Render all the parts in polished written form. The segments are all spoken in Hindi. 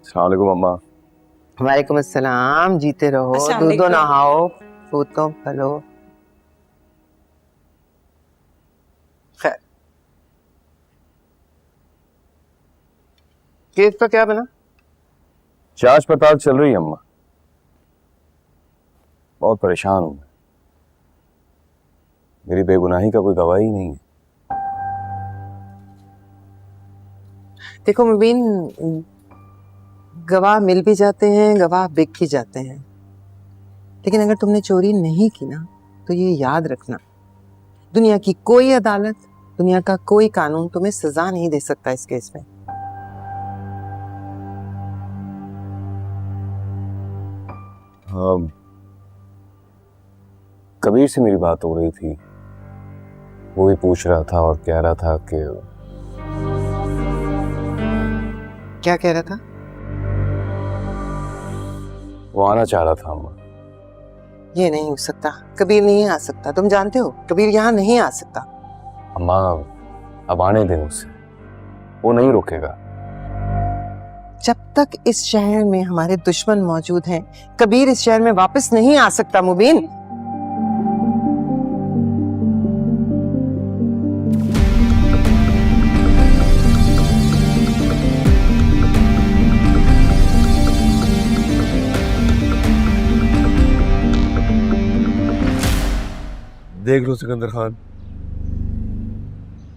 अस्सलाम वालेकुम अम्मा। वालेकुम अस्सलाम। जीते रहो, दूधो नहाओ, फूटो फलो। खैर, केस का क्या बना? जांच पड़ताल चल रही है अम्मा। बहुत परेशान हूं मैं। मेरी बेगुनाही का कोई गवाही नहीं है। देखो मुबीन, गवाह मिल भी जाते हैं, गवाह बिक भी जाते हैं, लेकिन अगर तुमने चोरी नहीं की ना तो ये याद रखना, दुनिया की कोई अदालत, दुनिया का कोई कानून तुम्हें सजा नहीं दे सकता इस केस में। कबीर से मेरी बात हो रही थी, वो भी पूछ रहा था और कह रहा था कि क्या कह रहा था? वो आना चाह रहा था अम्मा। ये नहीं हो सकता, कबीर नहीं आ सकता, तुम जानते हो कबीर यहाँ नहीं आ सकता। अम्मा अब आने दें उसे, वो नहीं रुकेगा। जब तक इस शहर में हमारे दुश्मन मौजूद हैं, कबीर इस शहर में वापस नहीं आ सकता मुबीन। देख लो सिकंदर खान,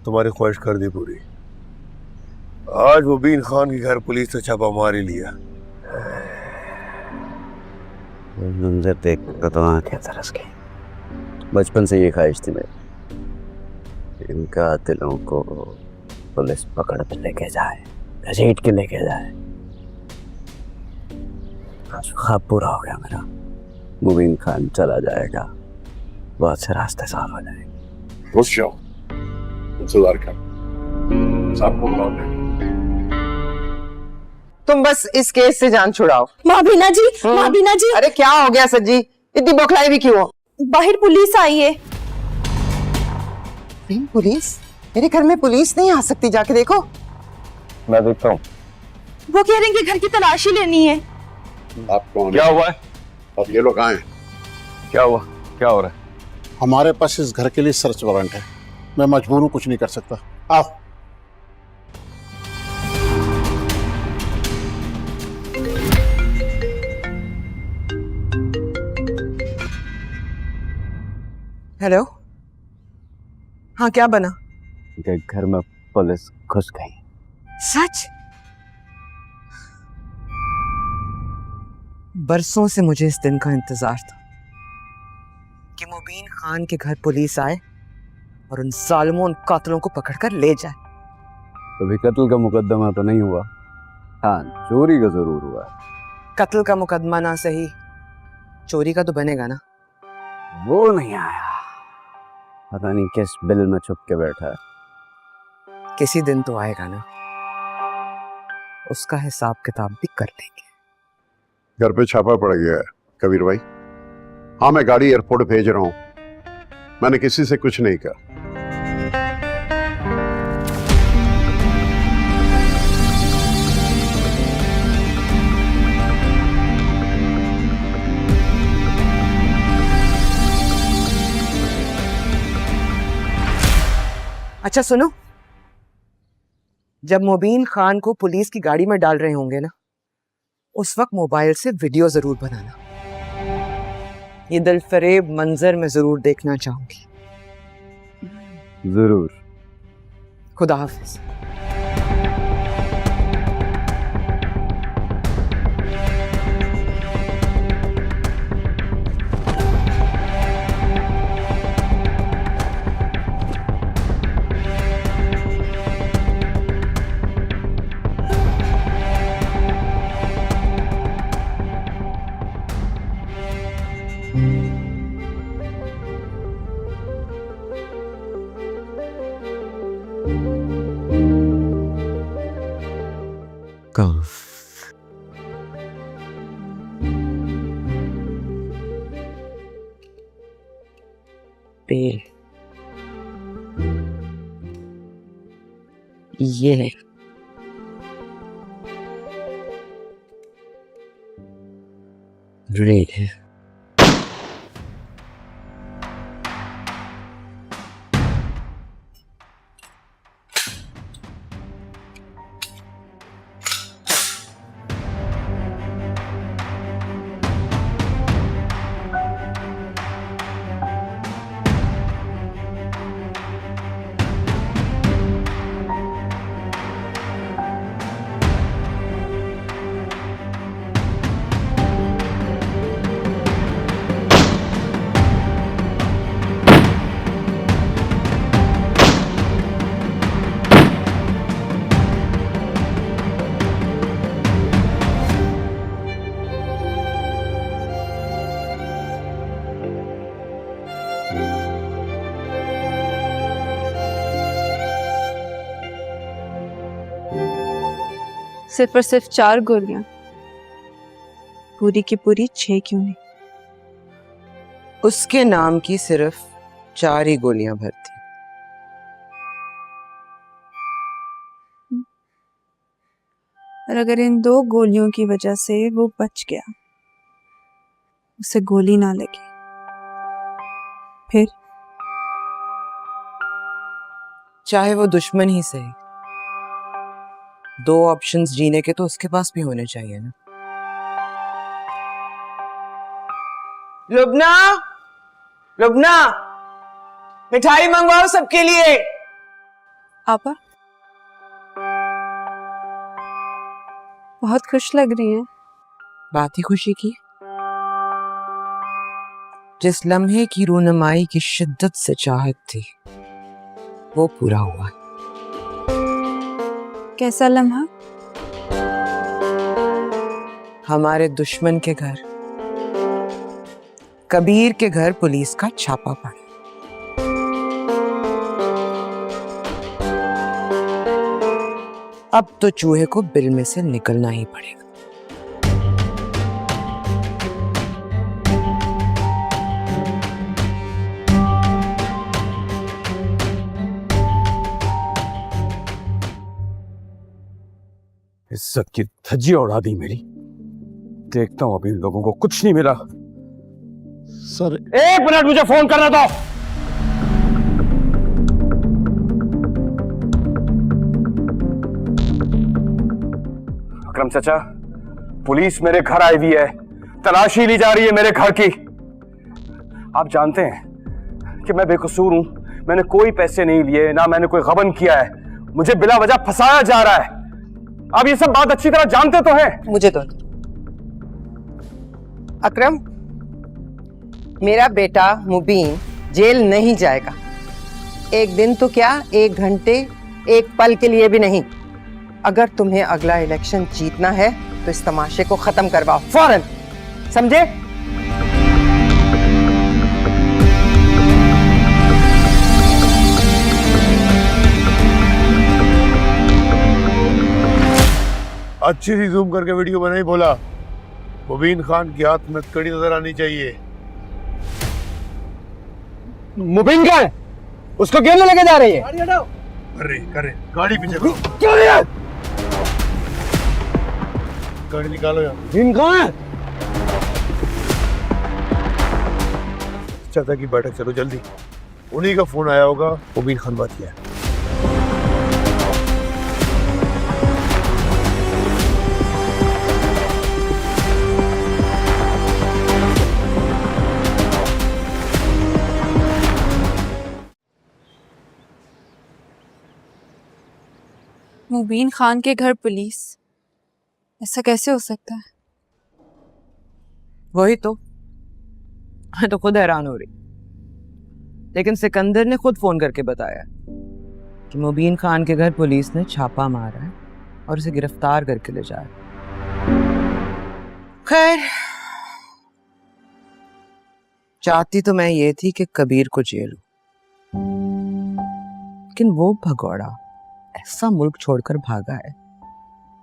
तुम्हारी ख्वाहिश कर दी पूरी। आज मुबीन खान के घर पुलिस ने छापा मार ही लिया। मंजर देख कर तो आंखें तरस गई। बचपन से ये ख्वाहिश थी मेरी, इनका दिलों को पुलिस पकड़ कर लेके जाए, घसीट के लेके जाए। आज ख्वाब पूरा हो गया मेरा। मुबीन खान चला जाएगा, बहुत से रास्ते साफ हो जाएंगे। रुक जाओ, इंतजार कर, सबको बुलाओ। तुम बस इस केस से जान छुड़ाओ। माबीना जी, माबीना जी। अरे क्या हो गया सज्जी, इतनी बौखलाई भी क्यों हो? बाहर पुलिस आई है। पुलिस? मेरे घर में पुलिस नहीं आ सकती, जाके देखो। मैं देखता हूँ। वो कह रहे हैं कि घर की तलाशी लेनी है। आप कौन? क्या हुआ है? अब ये लोग आए। क्या हुआ? क्या हो रहा है? हमारे पास इस घर के लिए सर्च वारंट है। मैं मजबूर हूँ, कुछ नहीं कर सकता। आओ। हेलो, हाँ क्या बना? उनके घर में पुलिस घुस गई। सच? बरसों से मुझे इस दिन का इंतजार था कि मुबीन खान के घर पुलिस आए और उन जालिमों, उन कातिलों को पकड़कर ले जाए। कभी कत्ल का मुकदमा तो नहीं हुआ? हाँ, चोरी का जरूर हुआ। कत्ल का मुकदमा ना सही, चोरी का तो बनेगा ना। वो नहीं आया, पता नहीं किस बिल में छुप के बैठा है। किसी दिन तो आएगा ना, उसका हिसाब किताब भी कर लेंगे। घर पे छापा पड़ गया है कबीर भाई। हाँ, मैं गाड़ी एयरपोर्ट भेज रहा हूँ। मैंने किसी से कुछ नहीं कहा। अच्छा सुनो, जब मुबीन खान को पुलिस की गाड़ी में डाल रहे होंगे ना, उस वक्त मोबाइल से वीडियो जरूर बनाना। ये दिलफरेब मंजर मैं जरूर देखना चाहूंगी। जरूर। खुदा हाफिज। कहाँ? तेल ये है, ग्रेनेड है। सिर्फ और सिर्फ 4 गोलियां, पूरी की पूरी 6 क्यों नहीं? उसके नाम की सिर्फ 4 ही गोलियां भरती। और अगर इन 2 गोलियों की वजह से वो बच गया, उसे गोली ना लगी, फिर चाहे वो दुश्मन ही सही, 2 ऑप्शंस जीने के तो उसके पास भी होने चाहिए ना। लुबना, लुबना, मिठाई मंगवाओ सबके लिए। आपा बहुत खुश लग रही हैं। बात ही खुशी की। जिस लम्हे की रूनुमाई की शिद्दत से चाहत थी, वो पूरा हुआ। कैसा लम्हा? हमारे दुश्मन के घर, कबीर के घर पुलिस का छापा पड़ा। अब तो चूहे को बिल में से निकलना ही पड़ेगा। इज्जत की धज्जियां उड़ा दी मेरी। देखता हूं अभी इन लोगों को कुछ नहीं मिला। सर 1 मिनट, मुझे फोन करना दो। अकरम चाचा, पुलिस मेरे घर आई हुई है, तलाशी ली जा रही है मेरे घर की। आप जानते हैं कि मैं बेकसूर हूं, मैंने कोई पैसे नहीं लिए, ना मैंने कोई गबन किया है, मुझे बिला वजह फंसाया जा रहा है। आप ये सब बात अच्छी तरह जानते तो हैं। मुझे तो अकरम, मेरा बेटा मुबीन जेल नहीं जाएगा। 1 दिन तो क्या, 1 घंटे, 1 पल के लिए भी नहीं। अगर तुम्हें अगला इलेक्शन जीतना है तो इस तमाशे को खत्म करवाओ फौरन, समझे? अच्छी सी जूम करके वीडियो बनाई, बोला मुबीन खान की हाथ में कड़ी नजर आनी चाहिए। मुबीन का है, उसको क्यों लेके जा रही है? करे गाड़ी पीछे करो। क्यों नहीं है? गाड़ी निकालो यार। मुबीन कहाँ है? चाचा की बैठक, चलो जल्दी। उन्हीं का फोन आया होगा, मुबीन खान बात किया। मुबीन खान के घर पुलिस, ऐसा कैसे हो सकता है? वही तो, मैं तो खुद हैरान हो रही। लेकिन सिकंदर ने खुद फोन करके बताया कि मुबीन खान के घर पुलिस ने छापा मारा है और उसे गिरफ्तार करके ले जा रहा है। खैर, चाहती तो मैं ये थी कि कबीर को जेल हो, लेकिन वो भगौड़ा ऐसा मुल्क छोड़कर भागा है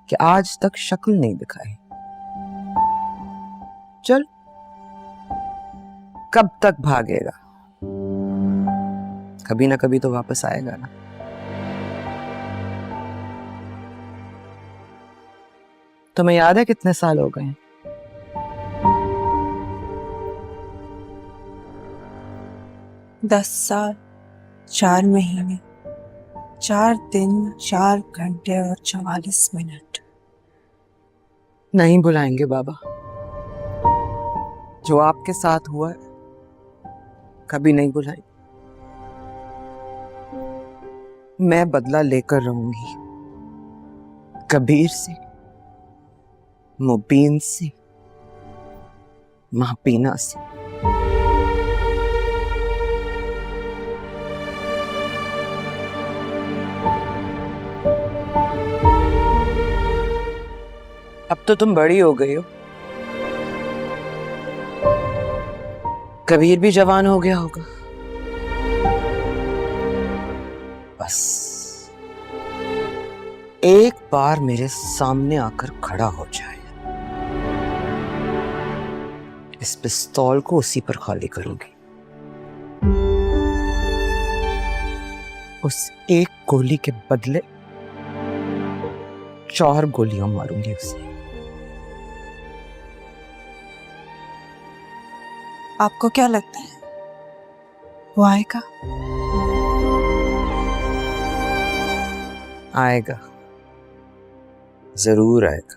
कि आज तक शक्ल नहीं दिखाई। चल, कब तक भागेगा? कभी ना कभी तो वापस आएगा ना। तुम्हें याद है कितने साल हो गए? 10 साल 4 महीने 4 दिन 4 घंटे और 44 मिनट। नहीं बुलाएंगे बाबा। जो आपके साथ हुआ है कभी नहीं बुलाएंगे। मैं बदला लेकर रहूंगी, कबीर से, मुबीन से, महपीना से। अब तो तुम बड़ी हो गई हो, कबीर भी जवान हो गया होगा। बस एक बार मेरे सामने आकर खड़ा हो जाए, इस पिस्तौल को उसी पर खाली करूंगी। उस एक गोली के बदले 4 गोलियां मारूंगी उसे। आपको क्या लगता है वो आएगा? आएगा, जरूर आएगा।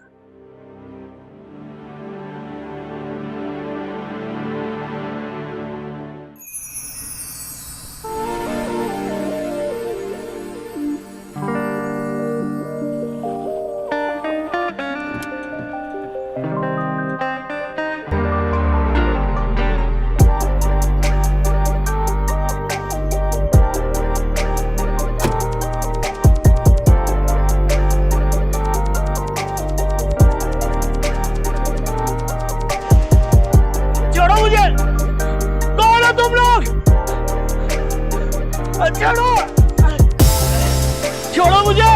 छोड़ो मुझे!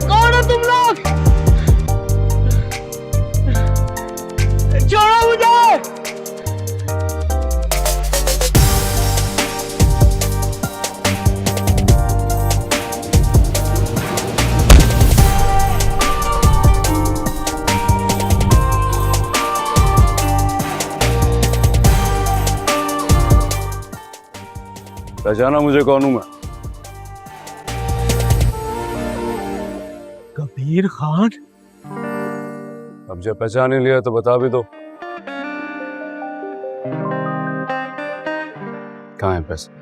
कौन हो तुम लोग? छोड़ो मुझे! पहचाना मुझे कौन हूं मैं? कबीर खान? अब जब पहचान ही लिया तो बता भी दो, कहाँ है पैसे?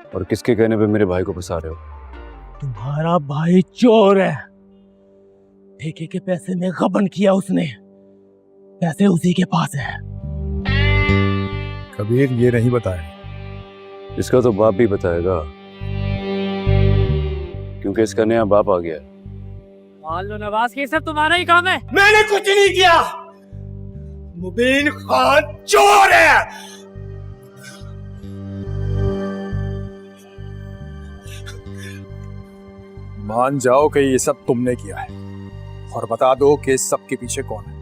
और किसके कहने पे मेरे भाई को फंसा रहे हो? तुम्हारा भाई चोर है। ठेके के पैसे में गबन किया उसने, पैसे उसी के पास है। कबीर ये नहीं बताया। इसका तो बाप भी बताएगा, क्योंकि इसका नया बाप आ गया है। मान लो नवाज, ये सब तुम्हारा ही काम है। मैंने कुछ नहीं किया। मुबीन खान चोर है। मान जाओ कि ये सब तुमने किया है और बता दो कि इस सब के पीछे कौन है।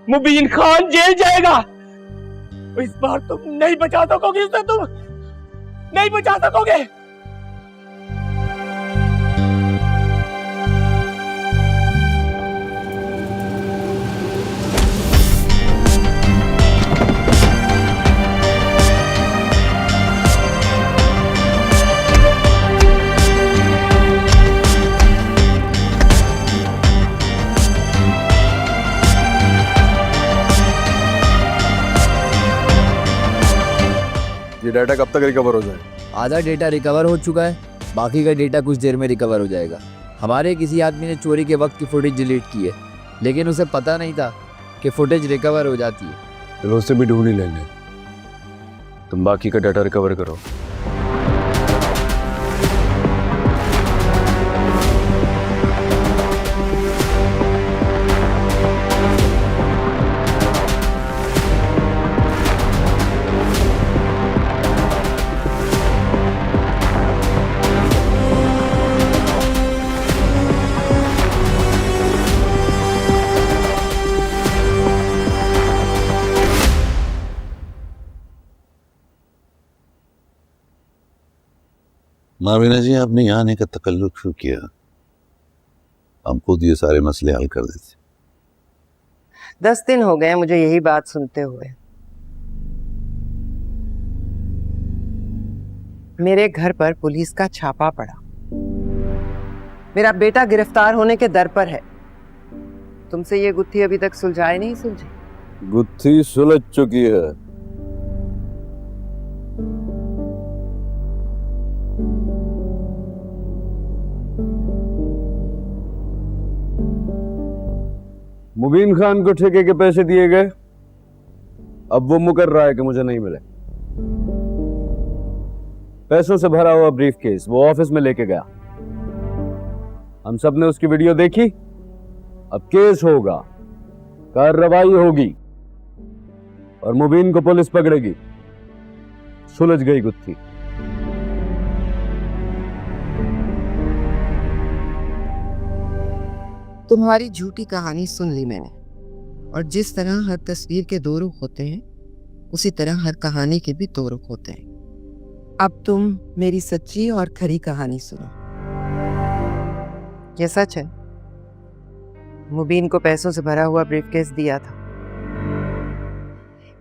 मुबीन खान जेल जाएगा। इस बार तुम नहीं बचा सकोगे उसे, तुम नहीं बचा सकोगे। ये डाटा कब तक रिकवर हो जाएगा? आधा डेटा रिकवर हो चुका है, बाकी का डेटा कुछ देर में रिकवर हो जाएगा। हमारे किसी आदमी ने चोरी के वक्त की फुटेज डिलीट की है, लेकिन उसे पता नहीं था कि फुटेज रिकवर हो जाती है। चलो उससे भी ढूंढ ही लेंगे, तुम बाकी का डाटा रिकवर करो। माविना जी, आपने यहाँ आने का तकल्लुफ क्यों किया? हम खुद ये सारे मसले हल कर देते। 10 दिन हो गए मुझे यही बात सुनते हुए। मेरे घर पर पुलिस का छापा पड़ा, मेरा बेटा गिरफ्तार होने के दर पर है। तुमसे ये गुत्थी अभी तक सुलझाए नहीं सुलझी? गुत्थी सुलझ चुकी है। मुबीन खान को ठेके के पैसे दिए गए, अब वो मुकर रहा है कि मुझे नहीं मिले। पैसों से भरा हुआ ब्रीफ केस वो ऑफिस में लेके गया, हम सब ने उसकी वीडियो देखी। अब केस होगा, कार्रवाई होगी और मुबीन को पुलिस पकड़ेगी। सुलझ गई गुत्थी। तुम्हारी झूठी कहानी सुन ली मैंने, और जिस तरह हर तस्वीर के 2 रुख होते हैं, उसी तरह हर कहानी के भी 2 रुख होते हैं। अब तुम मेरी सच्ची और खरी कहानी सुनो। ये सच है, मुबीन को पैसों से भरा हुआ ब्रीफकेस दिया था।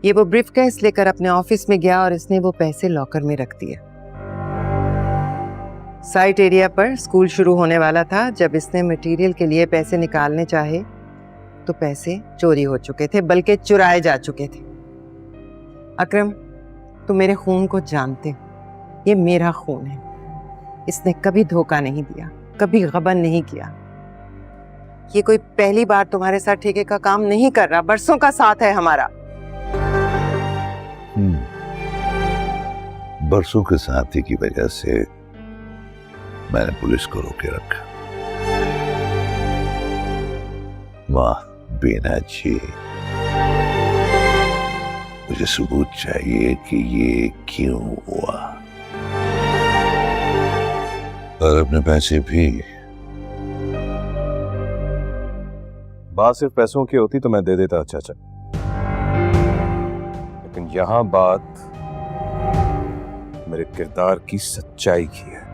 ये वो ब्रीफकेस लेकर अपने ऑफिस में गया और इसने वो पैसे लॉकर में रख दिए। साइट एरिया पर स्कूल शुरू होने वाला था। जब इसने मटेरियल के लिए पैसे निकालने चाहे तो पैसे चोरी हो चुके थे, बल्कि चुराए जा चुके थे। अकरम, तुम मेरे खून को जानते हो, ये मेरा खून है। इसने कभी धोखा नहीं दिया, कभी गबन नहीं किया। ये कोई पहली बार तुम्हारे साथ ठेके का काम नहीं कर रहा, बरसों का साथ है हमारा। बरसों के साथी की वजह से मैंने पुलिस को रोके रखा। वाह बीना जी, मुझे सबूत चाहिए कि ये क्यों हुआ, और अपने पैसे भी। बात सिर्फ पैसों की होती तो मैं दे देता चाचा, लेकिन यहां बात मेरे किरदार की सच्चाई की है।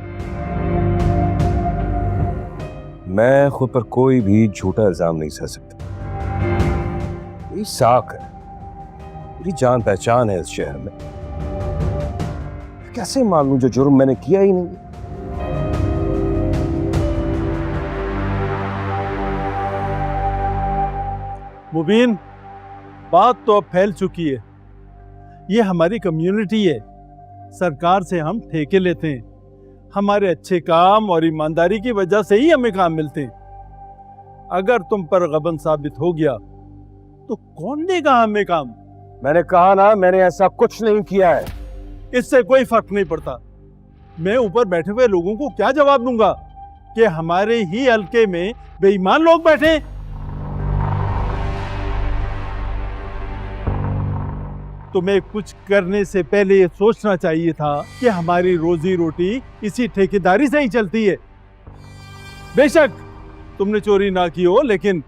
मैं खुद पर कोई भी झूठा इल्जाम नहीं सह सकता। मेरी साख है, मेरी जान पहचान है इस शहर में। कैसे मान लूं जो जुर्म मैंने किया ही नहीं? मुबीन, बात तो अब फैल चुकी है। ये हमारी कम्युनिटी है, सरकार से हम ठेके लेते हैं। हमारे अच्छे काम और ईमानदारी की वजह से ही हमें काम मिलते हैं। अगर तुम पर गबन साबित हो गया तो कौन देगा हमें काम? मैंने कहा ना, मैंने ऐसा कुछ नहीं किया है। इससे कोई फर्क नहीं पड़ता। मैं ऊपर बैठे हुए लोगों को क्या जवाब दूंगा कि हमारे ही हल्के में बेईमान लोग बैठे? तुम्हें कुछ करने से पहले ये सोचना चाहिए था कि हमारी रोजी रोटी इसी ठेकेदारी से ही चलती है। बेशक तुमने चोरी ना की हो, लेकिन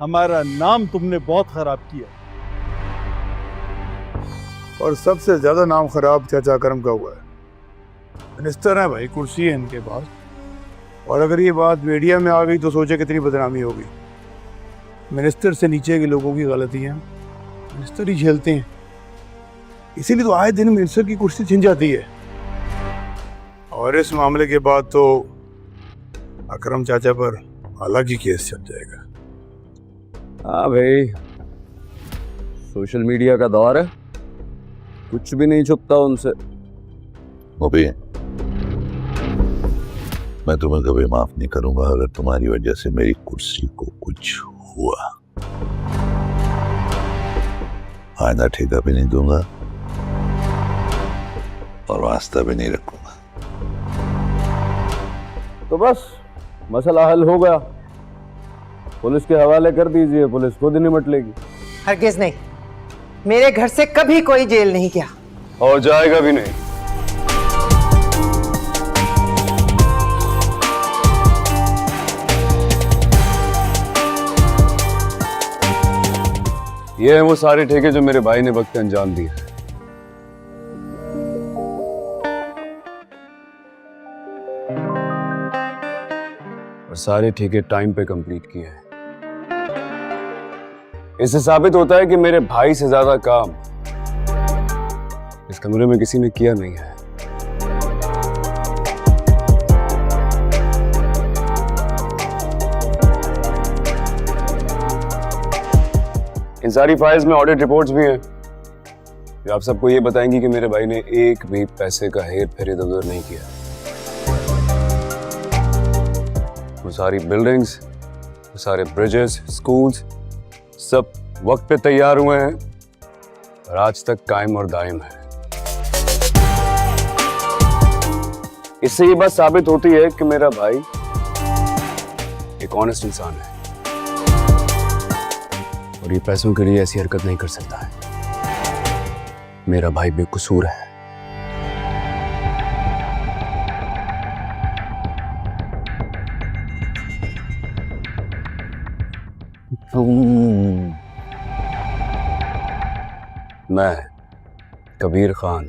हमारा नाम तुमने बहुत खराब किया। और सबसे ज्यादा नाम खराब चाचा करम का हुआ है। मिनिस्टर है भाई, कुर्सी है इनके पास, और अगर ये बात मीडिया में आ गई तो सोचे कितनी बदनामी होगी। मिनिस्टर से नीचे के लोगों की गलतियां मिनिस्टर ही झेलते हैं, इसीलिए तो आए दिन मिनिस्टर की कुर्सी छिन जाती है। और इस मामले के बाद तो अकरम चाचा पर अलग ही केस चल जाएगा। हाँ भाई, सोशल मीडिया का दौर है, कुछ भी नहीं छुपता उनसे। मुबीन, मैं तुम्हें कभी माफ नहीं करूंगा अगर तुम्हारी वजह से मेरी कुर्सी को कुछ हुआ। आइंदा ठेका भी नहीं दूंगा और वास्ता भी नहीं रखूंगा। तो बस मसला हल हो गया, पुलिस के हवाले कर दीजिए, पुलिस खुद निपट लेगी। हरगिज नहीं, मेरे घर से कभी कोई जेल नहीं गया और जाएगा भी नहीं। ये है वो सारे ठेके जो मेरे भाई ने वक्त अंजाम दिए। और सारे ठेके टाइम पे कंप्लीट किए हैं। इससे साबित होता है कि मेरे भाई से ज्यादा काम इस कमरे में किसी ने किया नहीं है। इन सारी फाइल्स में ऑडिट रिपोर्ट्स भी हैं जो आप सबको ये बताएंगी कि मेरे भाई ने एक भी पैसे का हेर फेर इधर उधर नहीं किया। वो सारी बिल्डिंग्स, वो सारे ब्रिजेस, स्कूल्स सब वक्त पे तैयार हुए हैं और आज तक कायम और दायम है। इससे ये बात साबित होती है कि मेरा भाई एक ऑनेस्ट इंसान है और ये पैसों के लिए ऐसी हरकत नहीं कर सकता है। मेरा भाई बेकसूर है। मैं कबीर खान,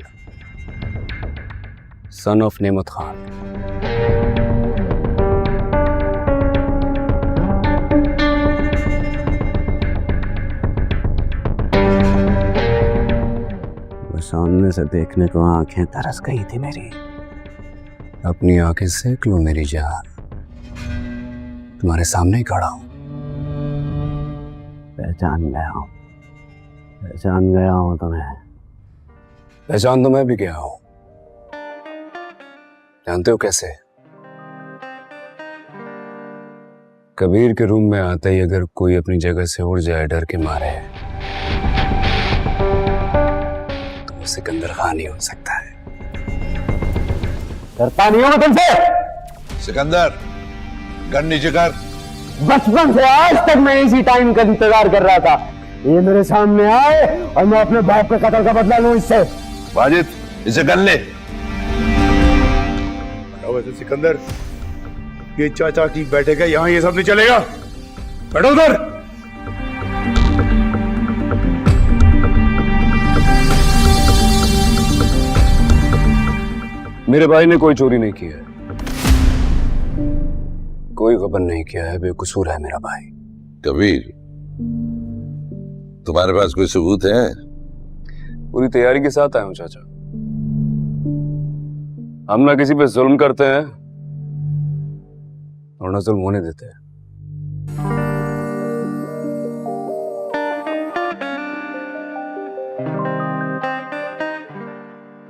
सन ऑफ नेमत खान, सामने से देखने को आंखें तरस गई थी मेरी। अपनी आंखें सेक लो मेरी जान, तुम्हारे सामने ही खड़ा हूं। पहचान गया हूं तुम्हें। पहचान तो मैं भी गया हूं। जानते हो कैसे? कबीर के रूम में आते ही अगर कोई अपनी जगह से उड़ जाए डर के मारे तो वो सिकंदर खान ही हो सकता है। डरता नहीं हूं तुमसे। सिकंदर, गन नीचे कर। बचपन से आज तक मैं इसी टाइम का इंतजार कर रहा था, ये मेरे सामने आए और मैं अपने बाप के कत्ल का बदला लूं इससे। वाजिद, इसे गन ले। वैसे सिकंदर, ये चाचा ठीक बैठेगा यहाँ, ये सब नहीं चलेगा। बैठो उधर। मेरे भाई ने कोई चोरी नहीं की है, कोई गबन नहीं किया है, बेकसूर है मेरा भाई। कबीर, तुम्हारे पास कोई सबूत है? पूरी तैयारी के साथ आया हूं चाचा। हम ना किसी पे जुल्म करते हैं और ना जुल्म होने देते हैं।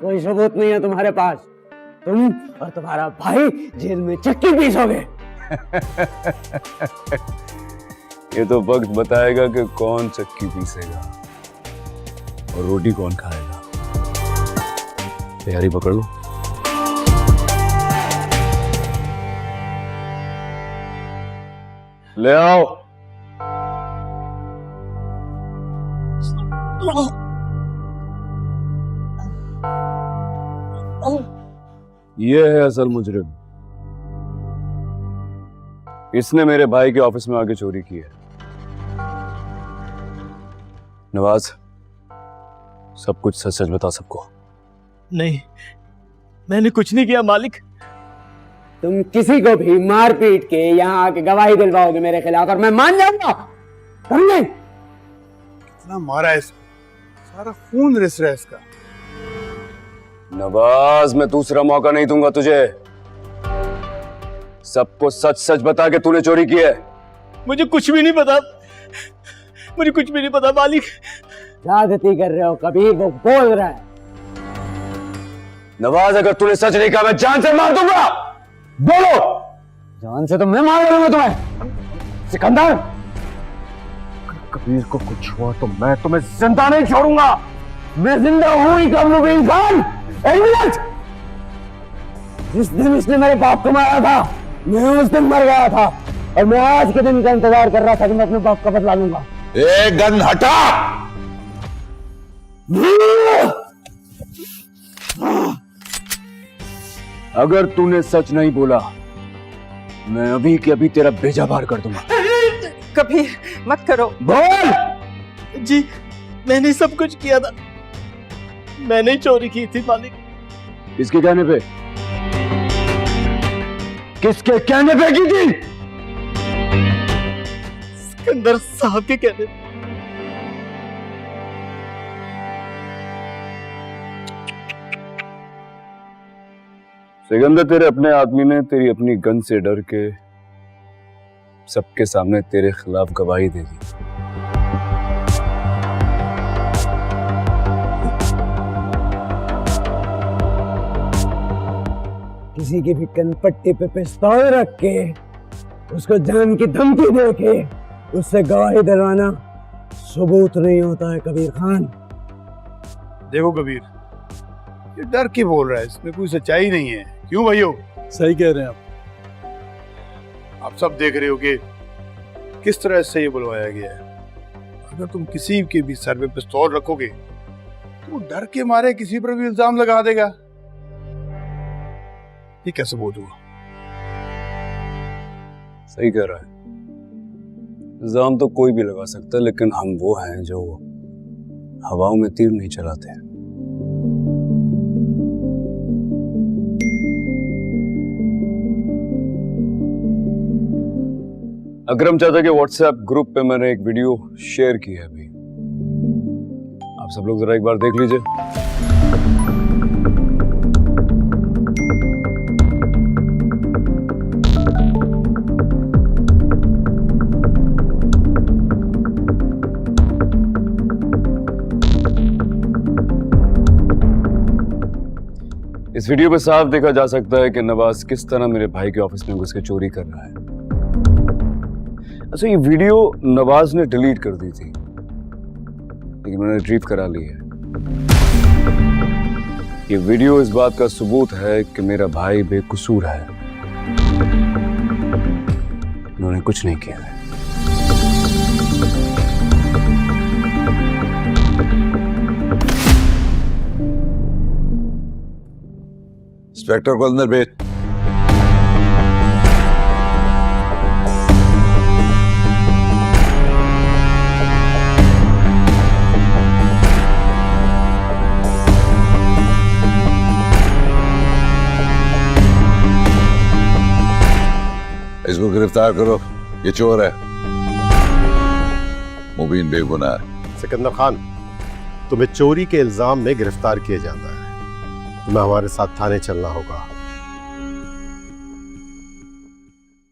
कोई सबूत नहीं है तुम्हारे पास। तुम और तुम्हारा भाई जेल में चक्की पीसोगे। ये तो वक्त बताएगा कि कौन चक्की पीसेगा और रोटी कौन खाएगा। तैयारी पकड़ लो। ले आओ। ये है असल मुजरिम। इसने मेरे भाई के ऑफिस में आके चोरी की है। नवाज, सब कुछ सच सच बता सबको। नहीं, मैंने कुछ नहीं किया मालिक। तुम किसी को भी मार पीट के यहाँ आके गवाही दिलवाओगे मेरे खिलाफ और मैं मान जाऊंगा? समझे? कितना मारा है इसको, सारा खून रिस रहा है इसका। नवाज, मैं दूसरा मौका नहीं दूंगा तुझे। सबको सच सच बता के तूने चोरी की है। मुझे कुछ भी नहीं पता, मुझे कुछ भी नहीं पता मालिक। ज्यादती कर रहे हो कबीर, वो बोल रहा है। नवाज, अगर तूने सच नहीं कहा मैं जान से मार दूंगा। बोलो। जान से तो मैं मार दूंगा तुम्हें। सिकंदर, कबीर को कुछ हुआ तो मैं तुम्हें जिंदा नहीं छोड़ूंगा। मैं जिंदा हूं ही कब मुबीन खान। जिस दिन इसने मेरे बाप को मारा था मैं उस दिन मर गया था और मैं आज के दिन का इंतजार कर रहा था कि मैं अपने बाप का बदला लूंगा। ए, गन हटा। अगर तूने सच नहीं बोला मैं अभी के अभी तेरा बेजा बार कर दूंगा। कबीर, मत करो। बोल। जी, मैंने सब कुछ किया था। मैंने ही चोरी की थी मालिक। किसके कहने पे? किसके कहने पे की थी? सिकंदर साहब के कहने पे। सिकंदर, तेरे अपने आदमी ने तेरी अपनी गन से डर के सबके सामने तेरे खिलाफ गवाही दे दी। किसी की भी कनपट्टी पे पिस्तौल रख के उसको जान की धमकी दे के उससे गवाही दिलवाना सबूत नहीं होता है कबीर खान। देखो कबीर, ये डर के बोल रहा है, इसमें कोई सच्चाई नहीं है। क्यों भाइयों? सही कह रहे हैं आप सब देख रहे हो कि किस तरह से ये बुलवाया गया है। अगर तुम किसी के भी सर पे पिस्तौल रखोगे तो डर के मारे किसी पर भी इल्जाम लगा देगा। ये कैसे सबूत हुआ? सही कह रहा है। इल्जाम तो कोई भी लगा सकता है, लेकिन हम वो हैं जो हवाओं में तीर नहीं चलाते हैं। अकरम चाचा के व्हाट्सएप ग्रुप पे मैंने एक वीडियो शेयर की है अभी, आप सब लोग जरा एक बार देख लीजिए। इस वीडियो में साफ देखा जा सकता है कि नवाज किस तरह मेरे भाई के ऑफिस में घुस के चोरी कर रहा है। अच्छा, ये वीडियो नवाज ने डिलीट कर दी थी, लेकिन मैंने रिट्रीव करा ली है। ये वीडियो इस बात का सबूत है कि मेरा भाई बेकसूर है, उन्होंने कुछ नहीं किया है। इंस्पेक्टर को अंदर भेज। इसको गिरफ्तार करो, ये चोर है। मुबीन बेगुनाह है। सिकंदर खान, तुम्हें चोरी के इल्जाम में गिरफ्तार किया जाता है। तुम्हें हमारे साथ थाने चलना होगा।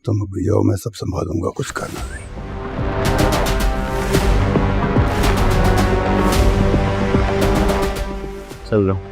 तुम अभी जाओ, मैं सब संभालूंगा, कुछ करना नहीं। चल रहा हूं।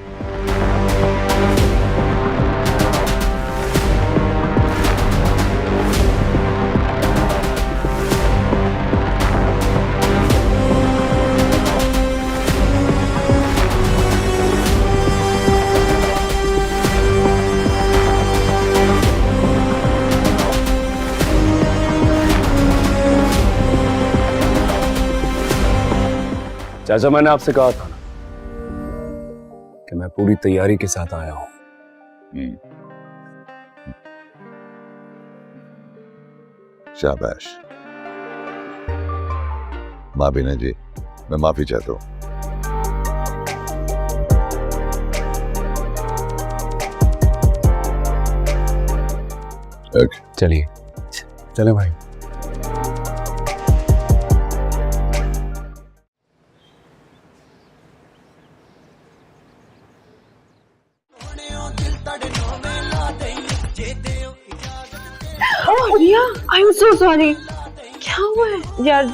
चाचा, मैंने आपसे कहा था ना कि मैं पूरी तैयारी के साथ आया हूं। शाबाश। माबीना जी, मैं माफी चाहता हूं। चलिए चले भाई। रिया, आई एम सो सॉरी। क्या हुआ है यार?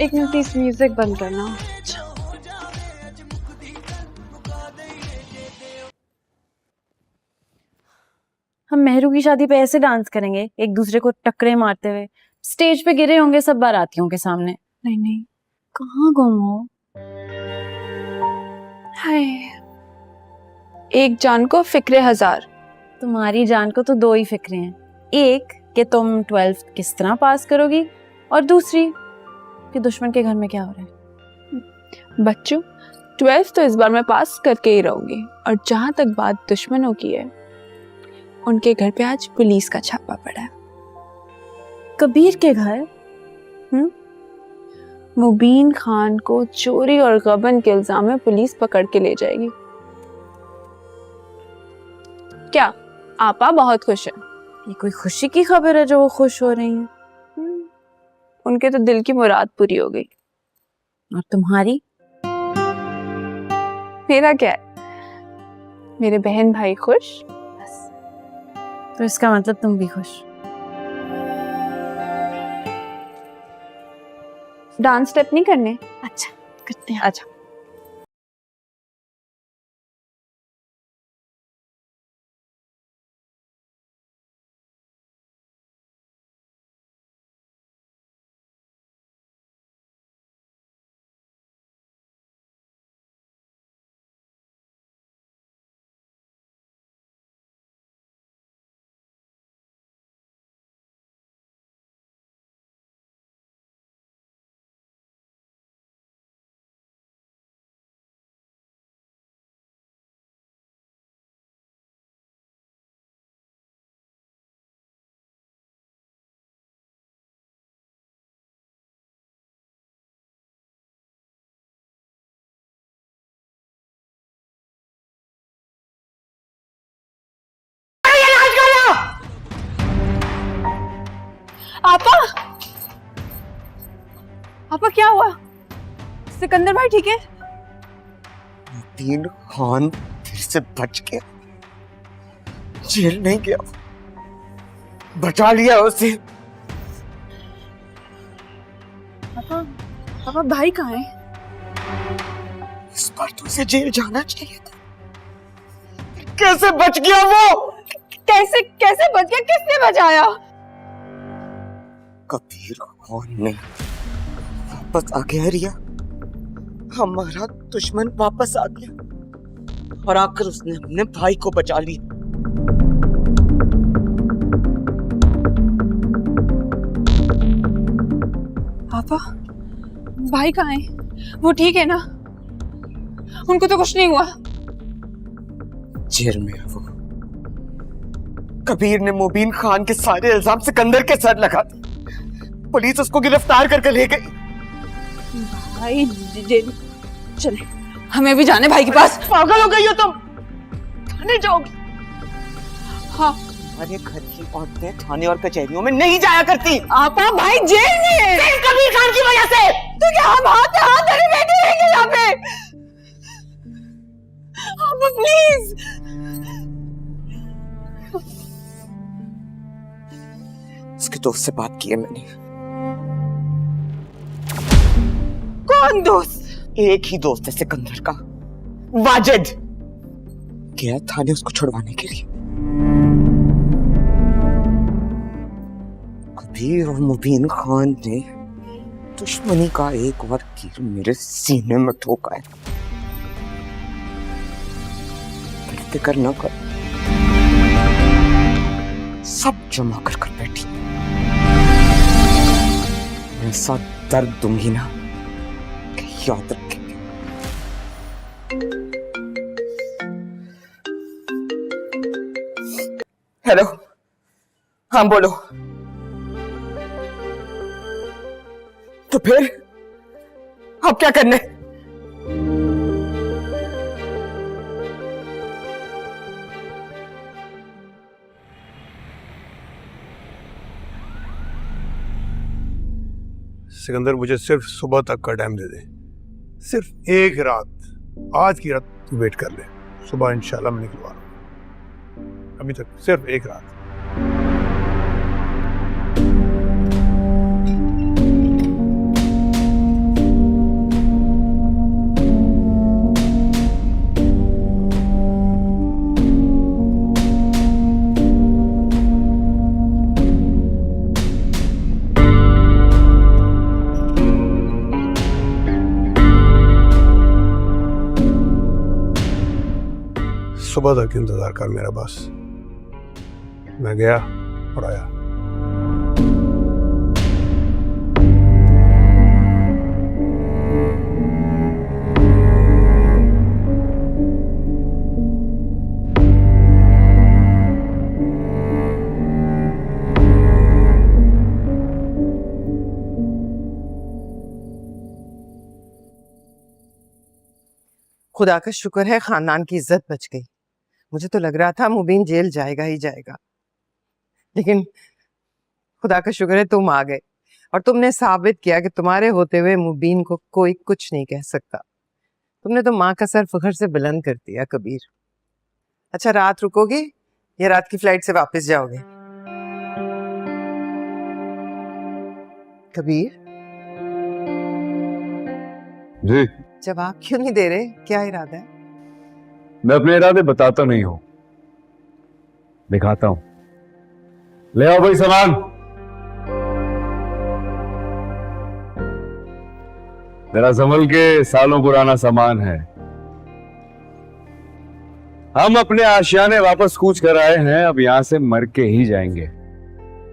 एक मिनट प्लीज, म्यूजिक बंद करना। हम मेहरू की शादी पे ऐसे डांस करेंगे, एक दूसरे को टक्करे मारते हुए, स्टेज पे गिरे होंगे सब बारातियों के सामने। नहीं नहीं, कहाँ गुम हो? हाय, एक जान को फिक्रे हजार। तुम्हारी जान को तो दो ही फिक्रे हैं, एक कि तुम 12th किस तरह पास करोगी, और दूसरी कि दुश्मन के घर में क्या हो रहा है। बच्चों, 12th तो इस बार मैं पास करके ही रहूंगी। और जहां तक बात दुश्मनों की है, उनके घर पे आज पुलिस का छापा पड़ा है। कबीर के घर? मुबीन खान को चोरी और गबन के इल्जाम में पुलिस पकड़ के ले जाएगी। क्या आपा बहुत खुश है? ये कोई खुशी की खबर है जो वो खुश हो रही हैं? उनके तो दिल की मुराद पूरी हो गई। और तुम्हारी? मेरा क्या है, मेरे बहन भाई खुश, बस तो इसका मतलब तुम भी खुश। डांस स्टेप नहीं करने? अच्छा करते हैं, अच्छा। आपा, आपा क्या हुआ? सिकंदर भाई ठीक है? मुबीन खान फिर से बच गया, जेल नहीं गया, बचा लिया उसे। पापा, पापा भाई कहाँ है? इस बार तो उसे जेल जाना चाहिए था। कैसे बच गया वो? कैसे कैसे बच गया? किसने बचाया? कबीर खान ने वापस आ गया रिया, हमारा दुश्मन वापस आ गया और आकर उसने अपने भाई को बचा लिया। पापा भाई कहाँ है? वो ठीक है ना? उनको तो कुछ नहीं हुआ? जेल में है वो। कबीर ने मुबीन खान के सारे इल्जाम सिकंदर के सर लगा दिए। पुलिस उसको गिरफ्तार करके ले गई। भाई जेल चले, हमें भी जाने भाई के पास। पागल हो गई हो तुम? थाने जाओगी? हाँ। हमारे घर की औरतें थाने और कचहरियों में नहीं जाया करती। आपा भाई जेल में है। सिर्फ कबीर खान की वजह से। तो क्या हम हाथ धरे बैठे रहेंगे यहाँ पे? आपा प्लीज। उसके दोस्त से बात की है मैंने। कौन दोस्त? एक ही दोस्त है सिकंदर का, वाजिद। गया थाने उसको छुड़वाने के लिए। कबीर और मुबीन खान ने दुश्मनी का एक और तीर मेरे सीने में ठोका है। फिक्र न कर, सब जमा कर कर बैठी। ऐसा दर्द दूंगी ना, याद रखेंगे। हेलो, हाँ बोलो। तो फिर अब क्या करने? सिकंदर, मुझे सिर्फ सुबह तक का टाइम दे दे, सिर्फ एक रात, आज की रात तू वेट कर ले, सुबह इंशाल्लाह मैं निकलवा लूंगा। अभी तक सिर्फ एक रात। सुबह तक इंतजार कर मेरा, बस। मैं गया और आया। खुदा का शुक्र है खानदान की इज्जत बच गई। मुझे तो लग रहा था मुबीन जेल जाएगा ही जाएगा, लेकिन खुदा का शुक्र है तुम आ गए और तुमने साबित किया कि तुम्हारे होते हुए मुबीन को कोई कुछ नहीं कह सकता। तुमने तो माँ का सर फख्र से बुलंद कर दिया कबीर। अच्छा, रात रुकोगे या रात की फ्लाइट से वापस जाओगे? कबीर, जी, जवाब क्यों नहीं दे रहे? क्या इरादा है? मैं अपने इरादे बताता नहीं हूं, दिखाता हूं। ले आओ भाई सामान। मेरा संभल के सालों पुराना सामान है। हम अपने आशियाने वापस कूच कर आए हैं, अब यहां से मर के ही जाएंगे।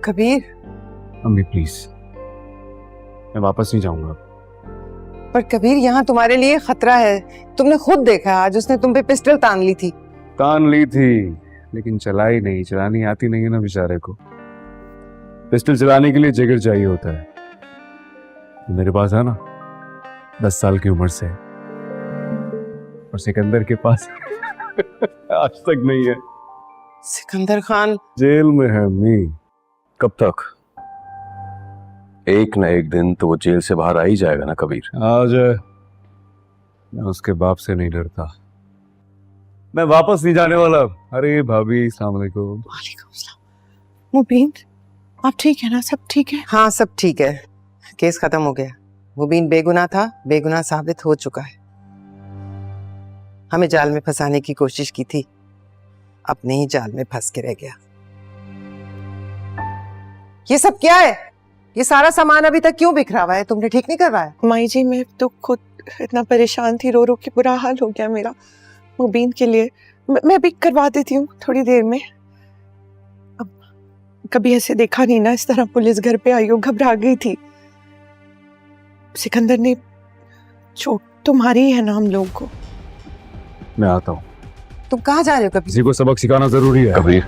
कबीर, अम्मी प्लीज, मैं वापस नहीं जाऊंगा। पर कबीर यहाँ तुम्हारे लिए खतरा है। तुमने खुद देखा आज उसने तुम पे पिस्टल तान ली थी। तान ली थी, लेकिन चलाई नहीं। चलानी आती नहीं है ना बेचारे को। पिस्टल चलाने के लिए जिगर चाहिए होता है। मेरे पास है ना 10 साल की उम्र से, और सिकंदर के पास आज तक नहीं है। सिकंदर खान जेल में है अम्मी। कब तक? एक ना एक दिन तो वो जेल से बाहर आ ही जाएगा ना कबीर। आ जाए, मैं उसके बाप से नहीं डरता। मैं वापस नहीं जाने वाला। अरे भाभी, अस्सलाम वालेकुम। वालेकुम सलाम। मुबीन, आप ठीक है ना? सब ठीक है? हाँ, सब ठीक है। केस खत्म हो गया। मुबीन बेगुनाह था, बेगुनाह साबित हो चुका है। हमें जाल में फंसाने की कोशिश की थी, अपने ही जाल में फंस के रह गया। ये सब क्या है? ये सारा सामान अभी तक क्यों बिखरा हुआ है? तुमने ठीक नहीं करवाया? माई जी, मैं तो खुद इतना परेशान थी, रो रो के बुरा हाल हो गया मेरा मुबीन के लिए। मैं भी करवा देती हूँ थोड़ी देर में। अब कभी ऐसे देखा नहीं ना, इस तरह पुलिस घर पे आई हो, घबरा गई थी। सिकंदर ने चोट तो मारी ही है ना हम लोगों को। मैं आता हूँ। तुम कहाँ जा रहे हो? कबीर, किसी को सबक सिखाना जरूरी है। कबीर,